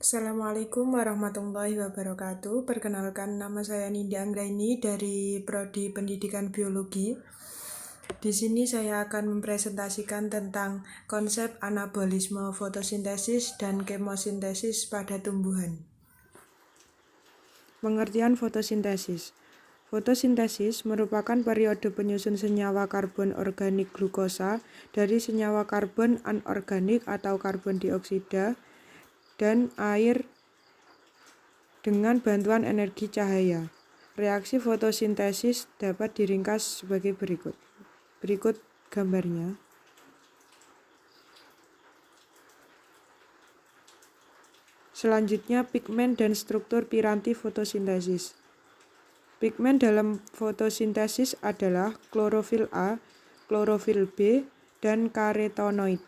Assalamualaikum warahmatullahi wabarakatuh. Perkenalkan, nama saya Nindya Anggraini dari Prodi Pendidikan Biologi. Di sini saya akan mempresentasikan tentang konsep anabolisme fotosintesis dan kemosintesis pada tumbuhan. Pengertian fotosintesis. Fotosintesis merupakan periode penyusun senyawa karbon organik glukosa dari senyawa karbon anorganik atau karbon dioksida dan air dengan bantuan energi cahaya. Reaksi fotosintesis dapat diringkas sebagai berikut. Berikut gambarnya. Selanjutnya, pigmen dan struktur piranti fotosintesis. Pigmen dalam fotosintesis adalah klorofil A, klorofil B, dan karotenoid.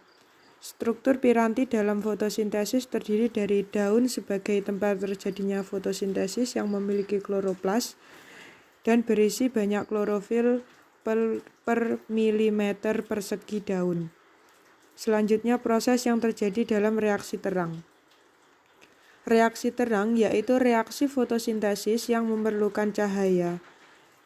Struktur piranti dalam fotosintesis terdiri dari daun sebagai tempat terjadinya fotosintesis yang memiliki kloroplas dan berisi banyak klorofil per milimeter persegi daun. Selanjutnya, proses yang terjadi dalam reaksi terang. Reaksi terang yaitu reaksi fotosintesis yang memerlukan cahaya.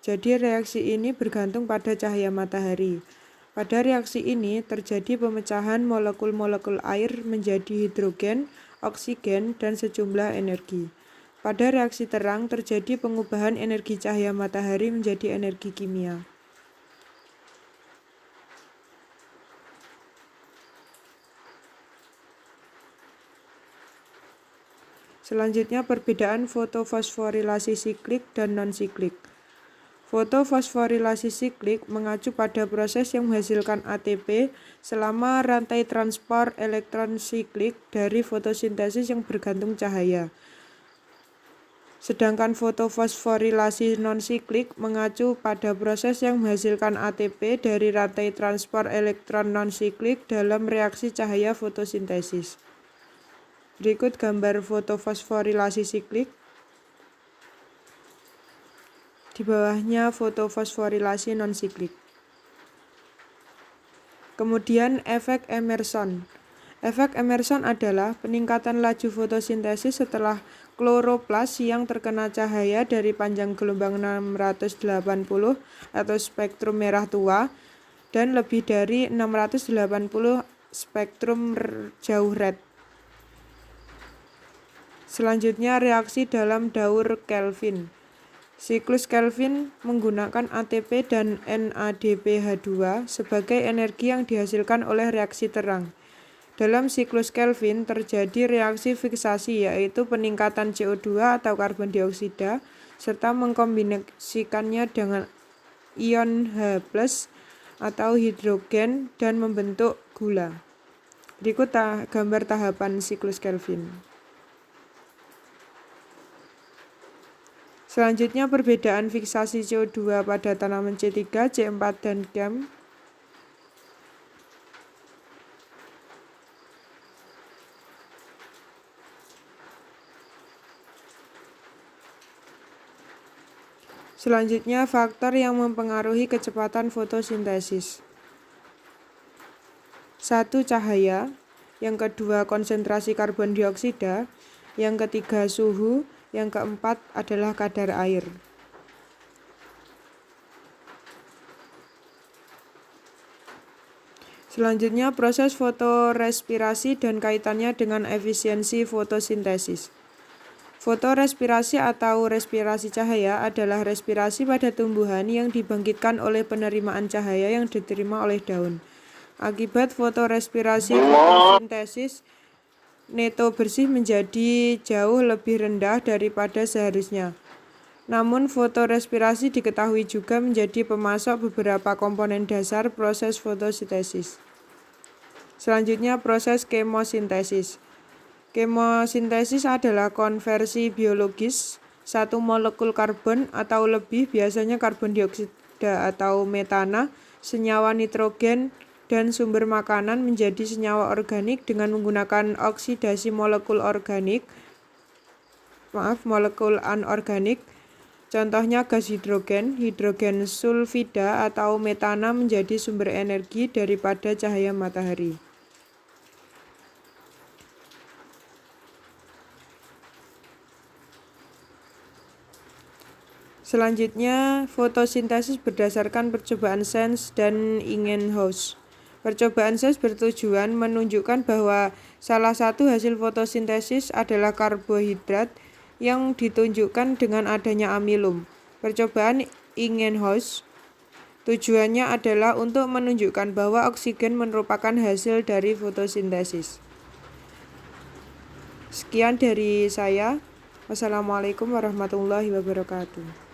Jadi reaksi ini bergantung pada cahaya matahari. Pada reaksi ini terjadi pemecahan molekul-molekul air menjadi hidrogen, oksigen, dan sejumlah energi. Pada reaksi terang terjadi pengubahan energi cahaya matahari menjadi energi kimia. Selanjutnya, perbedaan fotofosforilasi siklik dan non-siklik. Fotofosforilasi siklik mengacu pada proses yang menghasilkan ATP selama rantai transport elektron siklik dari fotosintesis yang bergantung cahaya. Sedangkan fotofosforilasi non-siklik mengacu pada proses yang menghasilkan ATP dari rantai transport elektron non-siklik dalam reaksi cahaya fotosintesis. Berikut gambar fotofosforilasi siklik. Di bawahnya fotofosforilasi non-siklik. Kemudian efek Emerson. Efek Emerson adalah peningkatan laju fotosintesis setelah kloroplas yang terkena cahaya dari panjang gelombang 680 atau spektrum merah tua dan lebih dari 680 spektrum jauh red. Selanjutnya, reaksi dalam daur Kelvin. Siklus Kelvin menggunakan ATP dan NADPH2 sebagai energi yang dihasilkan oleh reaksi terang. Dalam siklus Kelvin terjadi reaksi fiksasi yaitu peningkatan CO2 atau karbon dioksida serta mengkombinasikannya dengan ion H+ atau hidrogen dan membentuk gula. Berikut gambar tahapan siklus Kelvin. Selanjutnya, perbedaan fiksasi CO2 pada tanaman C3, C4, dan CAM. Selanjutnya, faktor yang mempengaruhi kecepatan fotosintesis. 1. Cahaya. Yang kedua, konsentrasi karbon dioksida. Yang ketiga, suhu. Yang keempat adalah kadar air. Selanjutnya, proses fotorespirasi dan kaitannya dengan efisiensi fotosintesis. Fotorespirasi atau respirasi cahaya adalah respirasi pada tumbuhan yang dibangkitkan oleh penerimaan cahaya yang diterima oleh daun. Akibat fotorespirasi, fotosintesis neto bersih menjadi jauh lebih rendah daripada seharusnya. Namun fotorespirasi diketahui juga menjadi pemasok beberapa komponen dasar proses fotosintesis. Selanjutnya, proses kemosintesis. Kemosintesis adalah konversi biologis satu molekul karbon atau lebih, biasanya karbon dioksida atau metana, senyawa nitrogen, dan sumber makanan menjadi senyawa organik dengan menggunakan oksidasi molekul anorganik. Contohnya gas hidrogen, hidrogen sulfida atau metana menjadi sumber energi daripada cahaya matahari. Selanjutnya, fotosintesis berdasarkan percobaan Sainz dan Ingenhousz. Percobaan Sainz bertujuan menunjukkan bahwa salah satu hasil fotosintesis adalah karbohidrat yang ditunjukkan dengan adanya amilum. Percobaan Ingenhousz tujuannya adalah untuk menunjukkan bahwa oksigen merupakan hasil dari fotosintesis. Sekian dari saya. Wassalamualaikum warahmatullahi wabarakatuh.